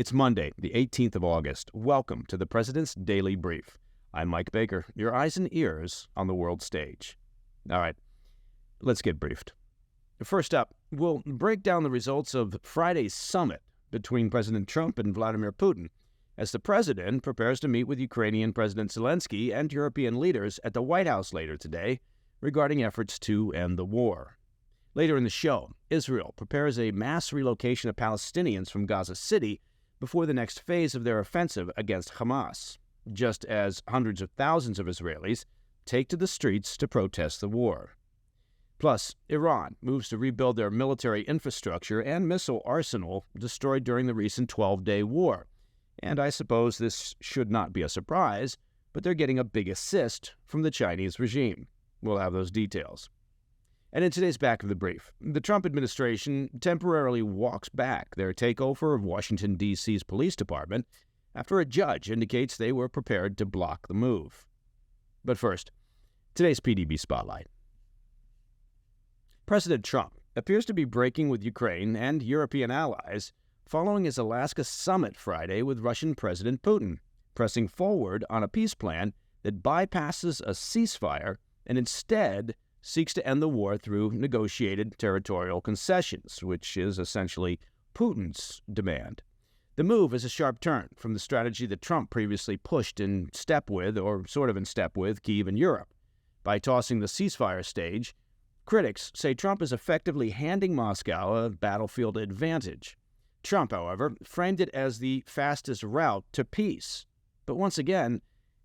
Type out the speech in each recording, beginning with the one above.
It's Monday, the 18th of August. Welcome to the President's Daily Brief. I'm Mike Baker, your eyes and ears on the world stage. All right, let's get briefed. First up, we'll break down the results of Friday's summit between President Trump and Vladimir Putin, as the president prepares to meet with Ukrainian President Zelensky and European leaders at the White House later today regarding efforts to end the war. Later in the show, Israel prepares a mass relocation of Palestinians from Gaza City before the next phase of their offensive against Hamas, just as hundreds of thousands of Israelis take to the streets to protest the war. Plus, Iran moves to rebuild their military infrastructure and missile arsenal destroyed during the recent 12-day war. And I suppose this should not be a surprise, but they're getting a big assist from the Chinese regime. We'll have those details. And in today's Back of the Brief, the Trump administration temporarily walks back their takeover of Washington, D.C.'s police department after a judge indicates they were prepared to block the move. But first, today's PDB Spotlight. President Trump appears to be breaking with Ukraine and European allies following his Alaska summit Friday with Russian President Putin, pressing forward on a peace plan that bypasses a ceasefire and instead seeks to end the war through negotiated territorial concessions, which is essentially Putin's demand. The move is a sharp turn from the strategy that Trump previously pushed in step with, or sort of in step with, Kyiv and Europe. By tossing the ceasefire stage, critics say Trump is effectively handing Moscow a battlefield advantage. Trump, however, framed it as the fastest route to peace. But once again,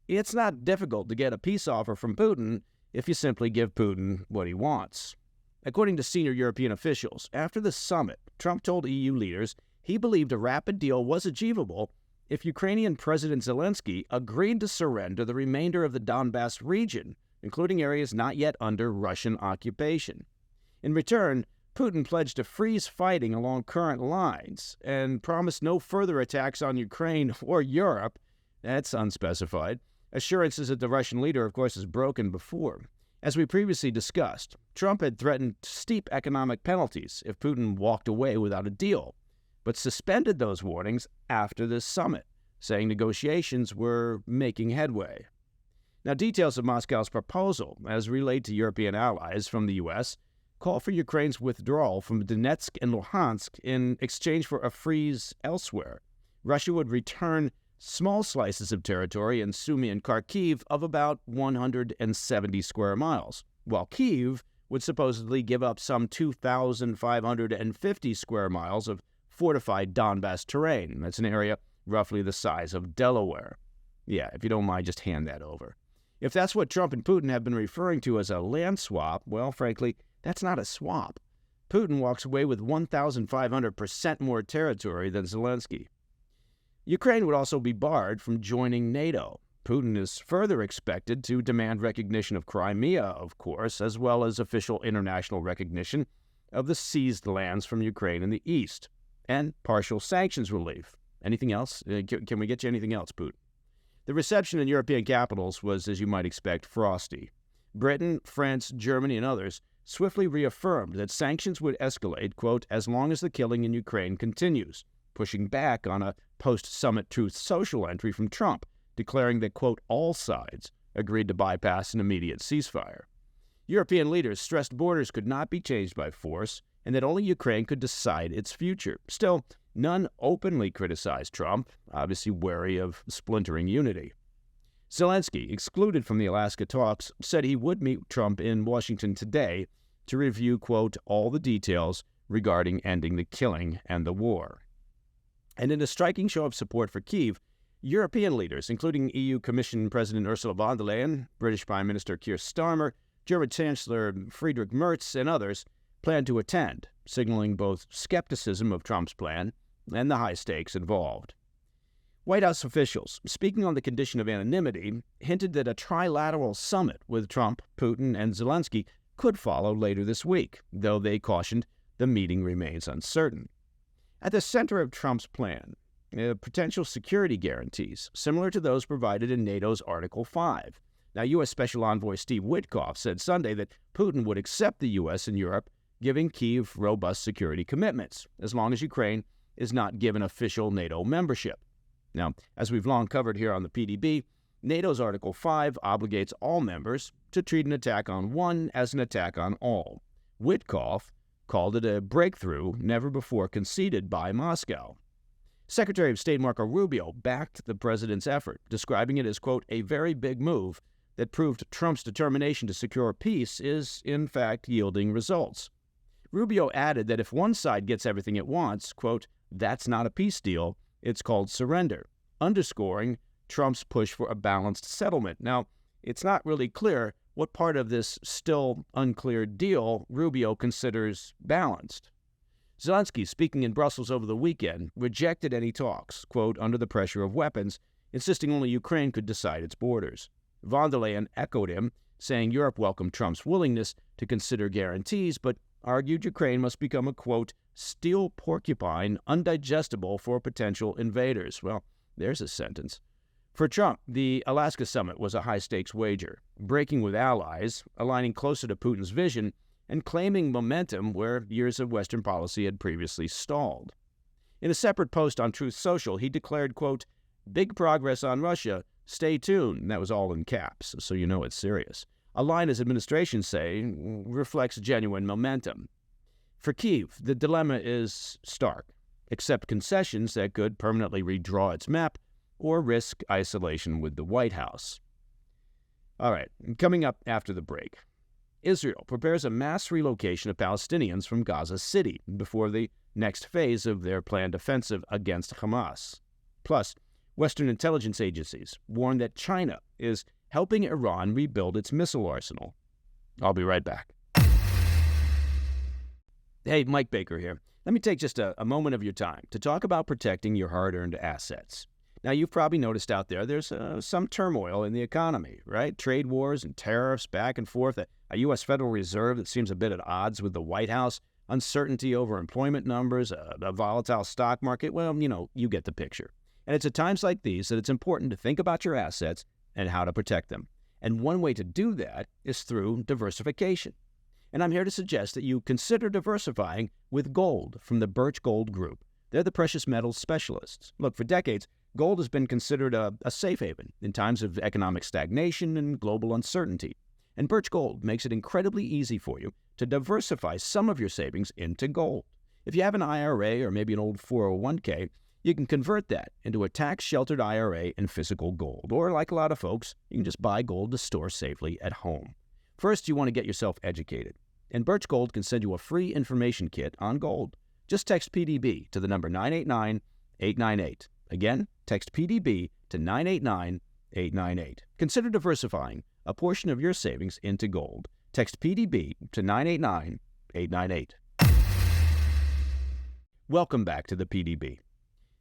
it's not difficult to get a peace offer from Putin if you simply give Putin what he wants. According to senior European officials, after the summit, Trump told EU leaders he believed a rapid deal was achievable if Ukrainian President Zelensky agreed to surrender the remainder of the Donbas region, including areas not yet under Russian occupation. In return, Putin pledged to freeze fighting along current lines and promised no further attacks on Ukraine or Europe. That's unspecified. Assurances that the Russian leader, of course, has broken before. As we previously discussed, Trump had threatened steep economic penalties if Putin walked away without a deal, but suspended those warnings after this summit, saying negotiations were making headway. Now, details of Moscow's proposal, as relayed to European allies from the U.S., call for Ukraine's withdrawal from Donetsk and Luhansk in exchange for a freeze elsewhere. Russia would return small slices of territory in Sumy and Kharkiv of about 170 square miles, while Kyiv would supposedly give up some 2,550 square miles of fortified Donbas terrain. That's an area roughly the size of Delaware. Yeah, if you don't mind, just hand that over. If that's what Trump and Putin have been referring to as a land swap, well, frankly, that's not a swap. Putin walks away with 1,500% more territory than Zelensky. Ukraine would also be barred from joining NATO. Putin is further expected to demand recognition of Crimea, of course, as well as official international recognition of the seized lands from Ukraine in the east, and partial sanctions relief. Anything else? Can we get you anything else, Putin? The reception in European capitals was, as you might expect, frosty. Britain, France, Germany, and others swiftly reaffirmed that sanctions would escalate, quote, as long as the killing in Ukraine continues, pushing back on a post-summit Truth Social entry from Trump, declaring that, quote, all sides agreed to bypass an immediate ceasefire. European leaders stressed borders could not be changed by force and that only Ukraine could decide its future. Still, none openly criticized Trump, obviously wary of splintering unity. Zelensky, excluded from the Alaska talks, said he would meet Trump in Washington today to review, quote, all the details regarding ending the killing and the war. And in a striking show of support for Kyiv, European leaders, including EU Commission President Ursula von der Leyen, British Prime Minister Keir Starmer, German Chancellor Friedrich Merz, and others, plan to attend, signaling both skepticism of Trump's plan and the high stakes involved. White House officials, speaking on the condition of anonymity, hinted that a trilateral summit with Trump, Putin, and Zelensky could follow later this week, though they cautioned the meeting remains uncertain. At the center of Trump's plan, potential security guarantees, similar to those provided in NATO's Article 5. Now, U.S. Special Envoy Steve Witkoff said Sunday that Putin would accept the U.S. and Europe giving Kyiv robust security commitments, as long as Ukraine is not given official NATO membership. Now, as we've long covered here on the PDB, NATO's Article 5 obligates all members to treat an attack on one as an attack on all. Witkoff called it a breakthrough never before conceded by Moscow. Secretary of State Marco Rubio backed the president's effort, describing it as, quote, a very big move that proved Trump's determination to secure peace is, in fact, yielding results. Rubio added that if one side gets everything it wants, quote, that's not a peace deal, it's called surrender, underscoring Trump's push for a balanced settlement. Now, it's not really clear what part of this still unclear deal Rubio considers balanced. Zelensky, speaking in Brussels over the weekend, rejected any talks, quote, under the pressure of weapons, insisting only Ukraine could decide its borders. Von der Leyen echoed him, saying Europe welcomed Trump's willingness to consider guarantees, but argued Ukraine must become a, quote, steel porcupine undigestible for potential invaders. Well, there's a sentence. For Trump, the Alaska summit was a high-stakes wager, breaking with allies, aligning closer to Putin's vision, and claiming momentum where years of Western policy had previously stalled. In a separate post on Truth Social, he declared, quote, big progress on Russia, stay tuned. And that was all in caps, so you know it's serious. A line his administration say reflects genuine momentum. For Kyiv, the dilemma is stark. Accept concessions that could permanently redraw its map or risk isolation with the White House. All right, coming up after the break. Israel prepares a mass relocation of Palestinians from Gaza City before the next phase of their planned offensive against Hamas. Plus, Western intelligence agencies warn that China is helping Iran rebuild its missile arsenal. I'll be right back. Hey, Mike Baker here. Let me take just a moment of your time to talk about protecting your hard-earned assets. Now, you've probably noticed out there's some turmoil in the economy, right? Trade wars and tariffs back and forth, a U.S. Federal Reserve that seems a bit at odds with the White House, uncertainty over employment numbers, a volatile stock market. Well, you get the picture. And it's at times like these that it's important to think about your assets and how to protect them. And one way to do that is through diversification. And I'm here to suggest that you consider diversifying with gold from the Birch Gold Group. They're the precious metals specialists. Look, for decades, gold has been considered a safe haven in times of economic stagnation and global uncertainty. And Birch Gold makes it incredibly easy for you to diversify some of your savings into gold. If you have an IRA or maybe an old 401k, you can convert that into a tax-sheltered IRA in physical gold. Or like a lot of folks, you can just buy gold to store safely at home. First, you want to get yourself educated. And Birch Gold can send you a free information kit on gold. Just text PDB to the number 989-898. Again, text PDB to 989-898. Consider diversifying a portion of your savings into gold. Text PDB to 989-898. Welcome back to the PDB.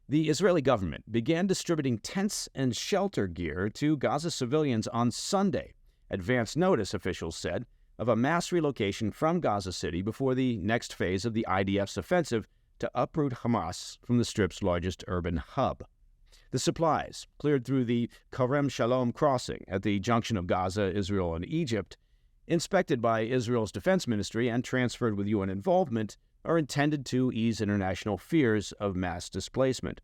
The Israeli government began distributing tents and shelter gear to Gaza civilians on Sunday. Advance notice, officials said, of a mass relocation from Gaza City before the next phase of the IDF's offensive to uproot Hamas from the Strip's largest urban hub. The supplies, cleared through the Karem Shalom crossing at the junction of Gaza, Israel, and Egypt, inspected by Israel's defense ministry and transferred with UN involvement, are intended to ease international fears of mass displacement.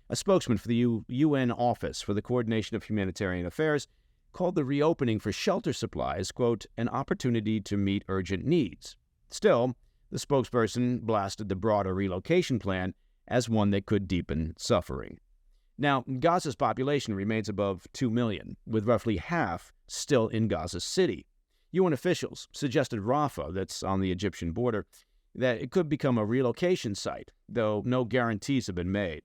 A spokesman for the UN Office for the Coordination of Humanitarian Affairs called the reopening for shelter supplies, quote, an opportunity to meet urgent needs. Still, the spokesperson blasted the broader relocation plan as one that could deepen suffering. Now, Gaza's population remains above 2 million, with roughly half still in Gaza City. UN officials suggested Rafah, that's on the Egyptian border, that it could become a relocation site, though no guarantees have been made.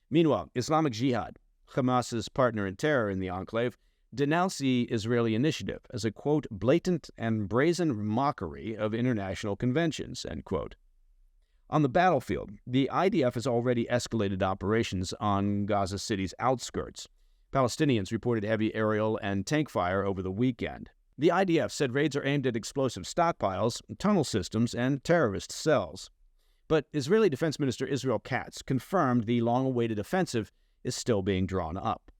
Meanwhile, Islamic Jihad, Hamas's partner in terror in the enclave, denounced the Israeli initiative as a, quote, blatant and brazen mockery of international conventions, end quote. On the battlefield, the IDF has already escalated operations on Gaza City's outskirts. Palestinians reported heavy aerial and tank fire over the weekend. The IDF said raids are aimed at explosive stockpiles, tunnel systems, and terrorist cells. But Israeli Defense Minister Israel Katz confirmed the long-awaited offensive is still being drawn up.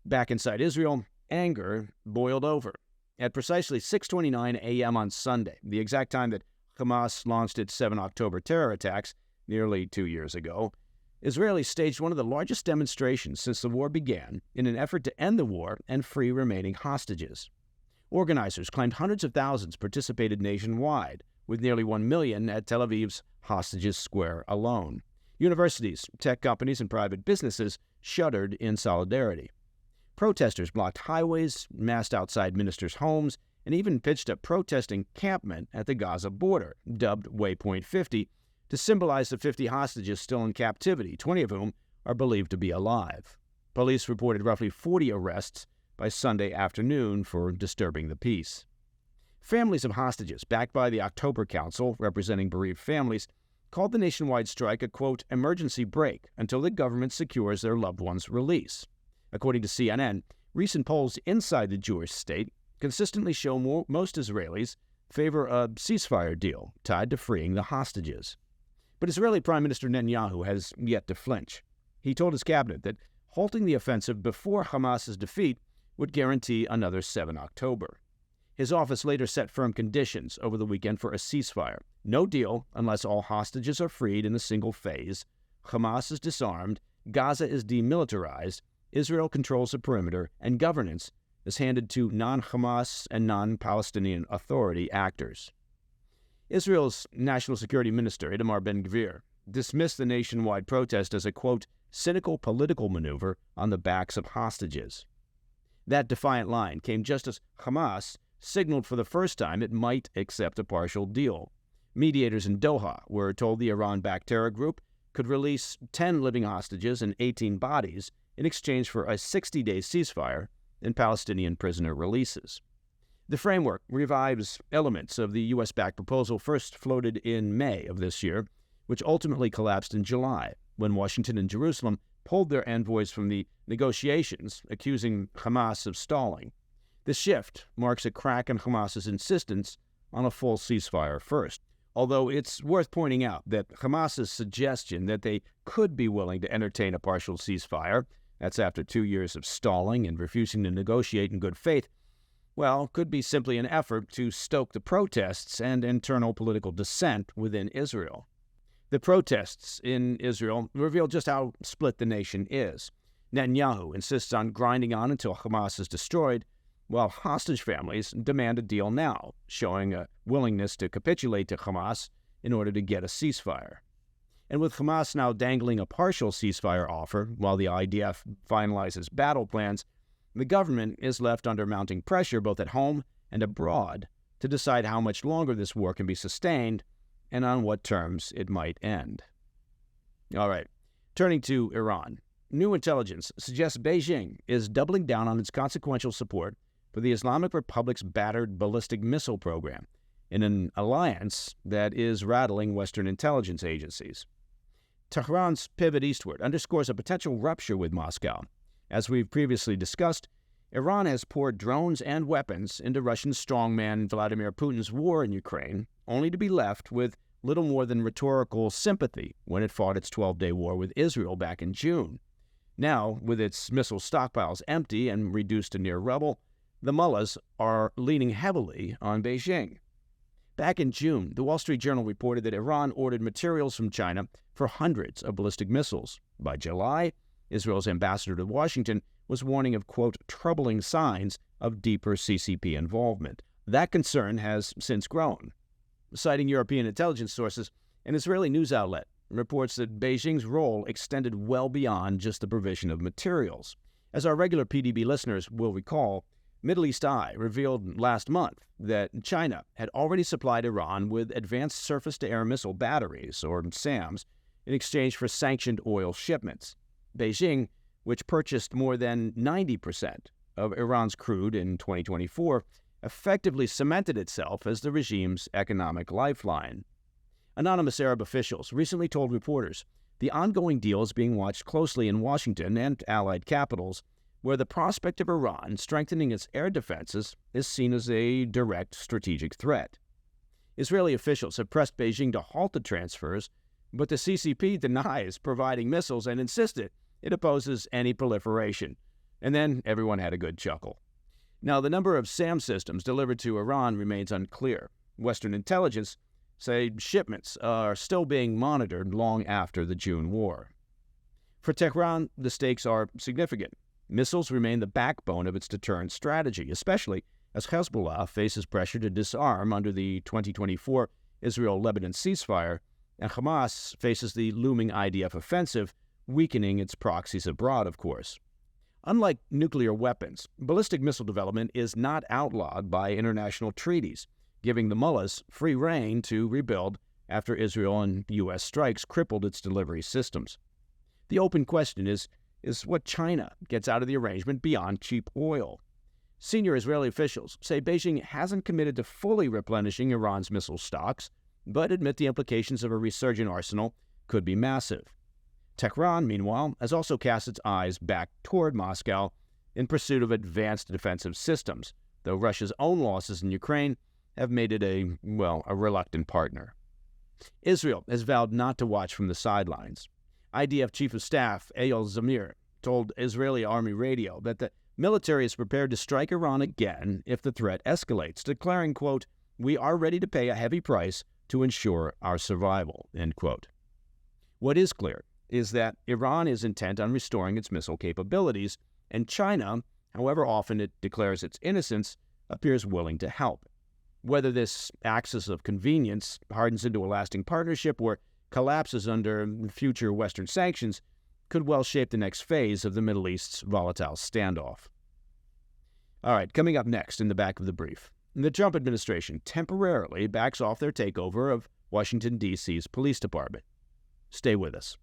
Back inside Israel, anger boiled over. At precisely 6:29 a.m. on Sunday, the exact time that Hamas launched its 7 October terror attacks nearly 2 years ago, Israelis staged one of the largest demonstrations since the war began in an effort to end the war and free remaining hostages. Organizers claimed hundreds of thousands participated nationwide, with nearly 1 million at Tel Aviv's Hostages Square alone. Universities, tech companies, and private businesses shuddered in solidarity. Protesters blocked highways, massed outside ministers' homes, and even pitched a protest encampment at the Gaza border, dubbed Waypoint 50, to symbolize the 50 hostages still in captivity, 20 of whom are believed to be alive. Police reported roughly 40 arrests by Sunday afternoon for disturbing the peace. Families of hostages, backed by the October Council, representing bereaved families, called the nationwide strike a, quote, emergency break until the government secures their loved ones' release. According to CNN, recent polls inside the Jewish state consistently show most Israelis favor a ceasefire deal tied to freeing the hostages. But Israeli Prime Minister Netanyahu has yet to flinch. He told his cabinet that halting the offensive before Hamas's defeat would guarantee another 7 October. His office later set firm conditions over the weekend for a ceasefire. No deal unless all hostages are freed in a single phase, Hamas is disarmed, Gaza is demilitarized, Israel controls the perimeter, and governance is handed to non-Hamas and non-Palestinian Authority actors. Israel's National Security Minister, Itamar Ben-Gvir, dismissed the nationwide protest as a, quote, cynical political maneuver on the backs of hostages. That defiant line came just as Hamas signaled for the first time it might accept a partial deal. Mediators in Doha were told the Iran-backed terror group could release 10 living hostages and 18 bodies in exchange for a 60-day ceasefire and Palestinian prisoner releases. The framework revives elements of the U.S.-backed proposal first floated in May of this year, which ultimately collapsed in July, when Washington and Jerusalem pulled their envoys from the negotiations, accusing Hamas of stalling. The shift marks a crack in Hamas's insistence on a full ceasefire first, although it's worth pointing out that Hamas's suggestion that they could be willing to entertain a partial ceasefire, that's after 2 years of stalling and refusing to negotiate in good faith, well, could be simply an effort to stoke the protests and internal political dissent within Israel. The protests in Israel reveal just how split the nation is. Netanyahu insists on grinding on until Hamas is destroyed, while hostage families demand a deal now, showing a willingness to capitulate to Hamas in order to get a ceasefire. And with Hamas now dangling a partial ceasefire offer while the IDF finalizes battle plans, the government is left under mounting pressure both at home and abroad to decide how much longer this war can be sustained and on what terms it might end. All right, turning to Iran. New intelligence suggests Beijing is doubling down on its consequential support for the Islamic Republic's battered ballistic missile program in an alliance that is rattling Western intelligence agencies. Tehran's pivot eastward underscores a potential rupture with Moscow. As we've previously discussed, Iran has poured drones and weapons into Russian strongman Vladimir Putin's war in Ukraine, only to be left with little more than rhetorical sympathy when it fought its 12-day war with Israel back in June. Now, with its missile stockpiles empty and reduced to near rubble, the mullahs are leaning heavily on Beijing. Back in June, the Wall Street Journal reported that Iran ordered materials from China for hundreds of ballistic missiles. By July, Israel's ambassador to Washington was warning of, quote, troubling signs of deeper CCP involvement. That concern has since grown. Citing European intelligence sources, an Israeli news outlet reports that Beijing's role extended well beyond just the provision of materials. As our regular PDB listeners will recall, Middle East Eye revealed last month that China had already supplied Iran with advanced surface-to-air missile batteries, or SAMs, in exchange for sanctioned oil shipments. Beijing, which purchased more than 90% of Iran's crude in 2024, effectively cemented itself as the regime's economic lifeline. Anonymous Arab officials recently told reporters the ongoing deal is being watched closely in Washington and allied capitals, where the prospect of Iran strengthening its air defenses is seen as a direct strategic threat. Israeli officials have pressed Beijing to halt the transfers, but the CCP denies providing missiles and insisted it opposes any proliferation. And then everyone had a good chuckle. Now, the number of SAM systems delivered to Iran remains unclear. Western intelligence say shipments are still being monitored long after the June war. For Tehran, the stakes are significant. Missiles remain the backbone of its deterrence strategy, especially as Hezbollah faces pressure to disarm under the 2024 Israel-Lebanon ceasefire, and Hamas faces the looming IDF offensive, weakening its proxies abroad, of course. Unlike nuclear weapons, ballistic missile development is not outlawed by international treaties, giving the mullahs free rein to rebuild after Israel and U.S. strikes crippled its delivery systems. The open question is what China gets out of the arrangement beyond cheap oil. Senior Israeli officials say Beijing hasn't committed to fully replenishing Iran's missile stocks, but admit the implications of a resurgent arsenal could be massive. Tehran, meanwhile, has also cast its eyes back toward Moscow in pursuit of advanced defensive systems, though Russia's own losses in Ukraine have made it a reluctant partner. Israel has vowed not to watch from the sidelines. IDF Chief of Staff Eyal Zamir told Israeli Army radio that the military is prepared to strike Iran again if the threat escalates, declaring, quote, "We are ready to pay a heavy price to ensure our survival," end quote. What is clear is that Iran is intent on restoring its missile capabilities, and China, however often it declares its innocence, appears willing to help. Whether this axis of convenience hardens into a lasting partnership or collapses under future Western sanctions could well shape the next phase of the Middle East's volatile standoff. All right, coming up next in the back of the brief, the Trump administration temporarily backs off their takeover of Washington, D.C.'s police department. Stay with us.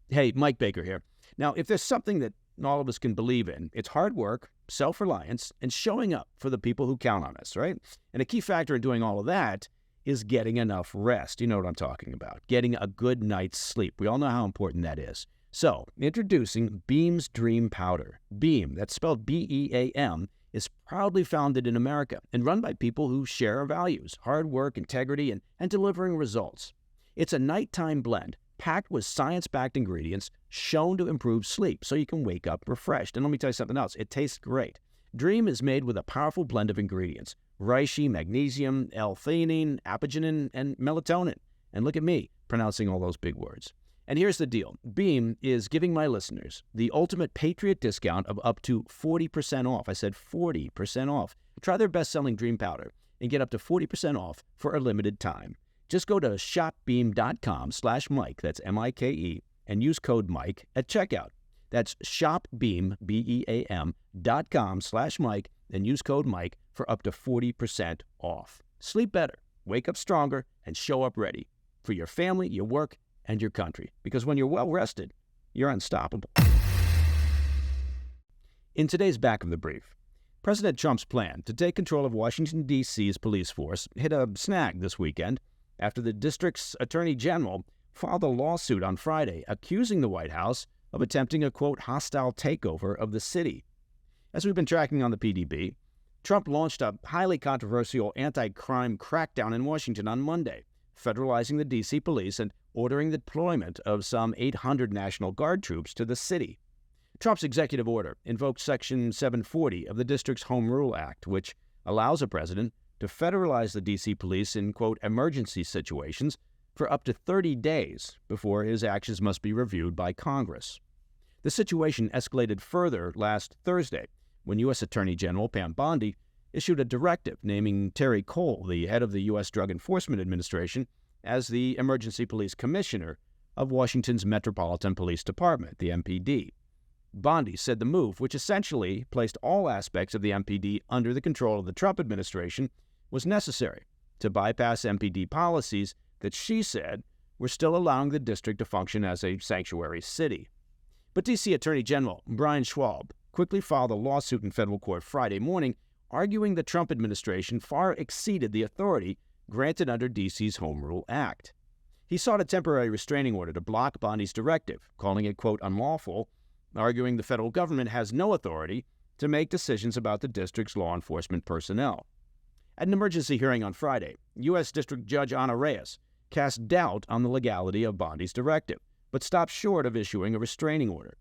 Hey, Mike Baker here. Now, if there's something that all of us can believe in, it's hard work, self-reliance, and showing up for the people who count on us, right? And a key factor in doing all of that is getting enough rest. You know what I'm talking about. Getting a good night's sleep. We all know how important that is. So, introducing Beam's Dream Powder. Beam, that's spelled B-E-A-M, is proudly founded in America and run by people who share our values, hard work, integrity, and delivering results. It's a nighttime blend packed with science-backed ingredients shown to improve sleep so you can wake up refreshed. And let me tell you something else. It tastes great. Dream is made with a powerful blend of ingredients: reishi, magnesium, L-theanine, apigenin, and melatonin. And look at me pronouncing all those big words. And here's the deal. Beam is giving my listeners the ultimate Patriot discount of up to 40% off. I said 40% off. Try their best-selling Dream Powder and get up to 40% off for a limited time. Just go to shopbeam.com/Mike, that's M-I-K-E, and use code Mike at checkout. That's shopbeam, BEAM.com/Mike, and use code Mike for up to 40% off. Sleep better, wake up stronger, and show up ready for your family, your work, and your country. Because when you're well rested, you're unstoppable. In today's back of the brief, President Trump's plan to take control of Washington, D.C.'s police force hit a snag this weekend after the district's attorney general filed a lawsuit on Friday accusing the White House of attempting a, quote, hostile takeover of the city. As we've been tracking on the PDB, Trump launched a highly controversial anti-crime crackdown in Washington on Monday, federalizing the D.C. police and ordering the deployment of some 800 National Guard troops to the city. Trump's executive order invoked Section 740 of the district's Home Rule Act, which allows a president to federalize the D.C. police in, quote, emergency situations for up to 30 days before his actions must be reviewed by Congress. The situation escalated further last Thursday when U.S. Attorney General Pam Bondi issued a directive naming Terry Cole, the head of the U.S. Drug Enforcement Administration, as the Emergency Police Commissioner of Washington's Metropolitan Police Department, the MPD. Bondi said the move, which essentially placed all aspects of the MPD under the control of the Trump administration, was necessary to bypass MPD policies that she said were still allowing the district to function as a sanctuary city. But D.C. Attorney General Brian Schwab quickly filed a lawsuit in federal court Friday morning, arguing the Trump administration far exceeded the authority granted under D.C.'s Home Rule Act. He sought a temporary restraining order to block Bondi's directive, calling it, quote, unlawful, arguing the federal government has no authority to make decisions about the district's law enforcement personnel. At an emergency hearing on Friday, U.S. District Judge Ana Reyes cast doubt on the legality of Bondi's directive, but stopped short of issuing a restraining order.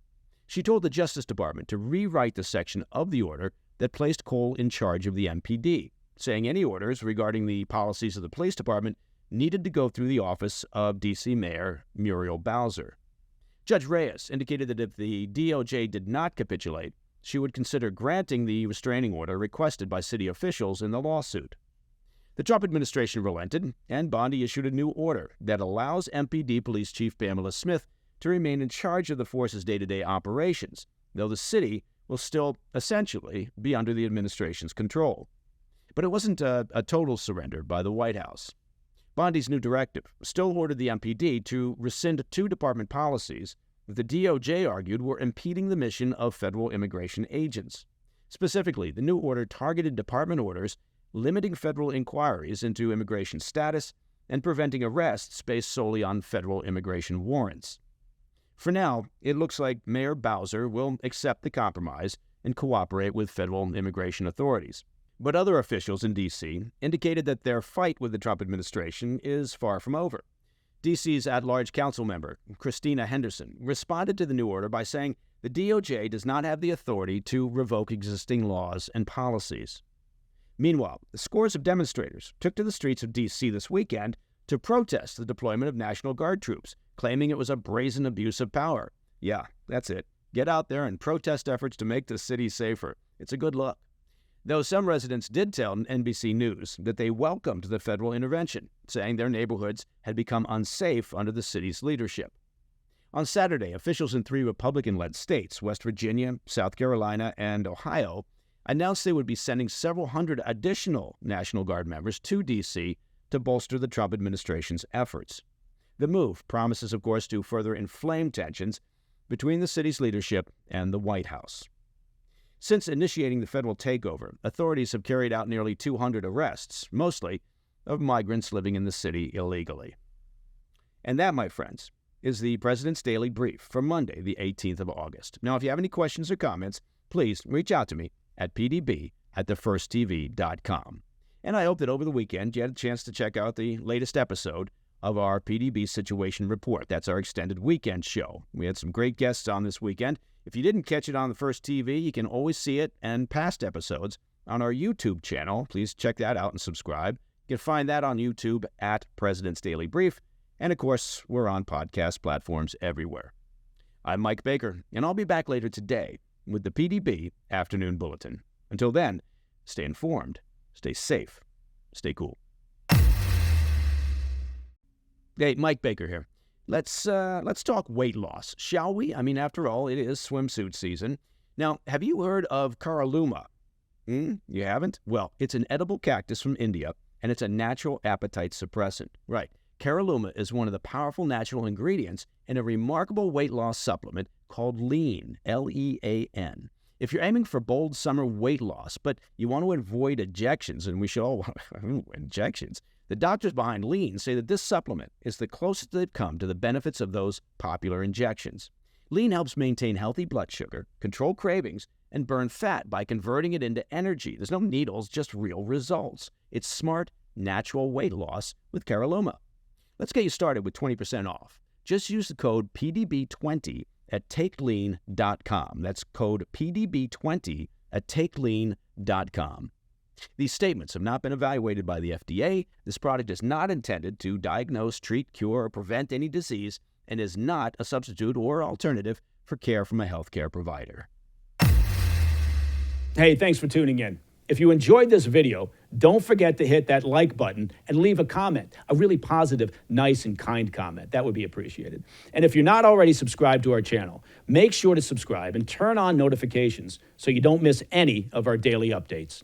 She told the Justice Department to rewrite the section of the order that placed Cole in charge of the MPD, saying any orders regarding the policies of the police department needed to go through the office of D.C. Mayor Muriel Bowser. Judge Reyes indicated that if the DOJ did not capitulate, she would consider granting the restraining order requested by city officials in the lawsuit. The Trump administration relented, and Bondi issued a new order that allows MPD Police Chief Pamela Smith to remain in charge of the force's day-to-day operations, though the city will still essentially be under the administration's control. But it wasn't a total surrender by the White House. Bondi's new directive still ordered the MPD to rescind two department policies that the DOJ argued were impeding the mission of federal immigration agents. Specifically, the new order targeted department orders limiting federal inquiries into immigration status and preventing arrests based solely on federal immigration warrants. For now, it looks like Mayor Bowser will accept the compromise and cooperate with federal immigration authorities. But other officials in D.C. indicated that their fight with the Trump administration is far from over. D.C.'s at-large council member, Christina Henderson, responded to the new order by saying the DOJ does not have the authority to revoke existing laws and policies. Meanwhile, scores of demonstrators took to the streets of D.C. this weekend to protest the deployment of National Guard troops, claiming it was a brazen abuse of power. Yeah, that's it. Get out there and protest efforts to make the city safer. It's a good look. Though some residents did tell NBC News that they welcomed the federal intervention, saying their neighborhoods had become unsafe under the city's leadership. On Saturday, officials in 3 Republican-led states, West Virginia, South Carolina, and Ohio, announced they would be sending several hundred additional National Guard members to D.C. to bolster the Trump administration's efforts. The move promises, of course, to further inflame tensions between the city's leadership and the White House. Since initiating the federal takeover, authorities have carried out nearly 200 arrests, mostly of migrants living in the city illegally. And that, my friends, is the President's Daily Brief for Monday, the 18th of August. Now, if you have any questions or comments, please reach out to me at pdb@thefirsttv.com. And I hope that over the weekend you had a chance to check out the latest episode of our PDB Situation Report. That's our extended weekend show. We had some great guests on this weekend. If you didn't catch it on the First TV, you can always see it and past episodes on our YouTube channel. Please check that out and subscribe. You can find that on YouTube at President's Daily Brief. And, of course, we're on podcast platforms everywhere. I'm Mike Baker, and I'll be back later today with the PDB Afternoon Bulletin. Until then, stay informed, stay safe, stay cool. Hey, Mike Baker here. Let's talk weight loss, shall we? I mean, after all, it is swimsuit season. Now, have you heard of Caralluma? You haven't? Well, it's an edible cactus from India, and it's a natural appetite suppressant. Right. Caralluma is one of the powerful natural ingredients in a remarkable weight loss supplement called Lean, L-E-A-N. If you're aiming for bold summer weight loss, but you want to avoid injections, and we should all want injections, the doctors behind Lean say that this supplement is the closest they've come to the benefits of those popular injections. Lean helps maintain healthy blood sugar, control cravings, and burn fat by converting it into energy. There's no needles, just real results. It's smart, natural weight loss with Caralluma. Let's get you started with 20% off. Just use the code PDB20 at takelean.com. That's code PDB20 at takelean.com. These statements have not been evaluated by the FDA. This product is not intended to diagnose, treat, cure, or prevent any disease and is not a substitute or alternative for care from a healthcare provider. Hey, thanks for tuning in. If you enjoyed this video, don't forget to hit that like button and leave a comment, a really positive, nice, and kind comment. That would be appreciated. And if you're not already subscribed to our channel, make sure to subscribe and turn on notifications so you don't miss any of our daily updates.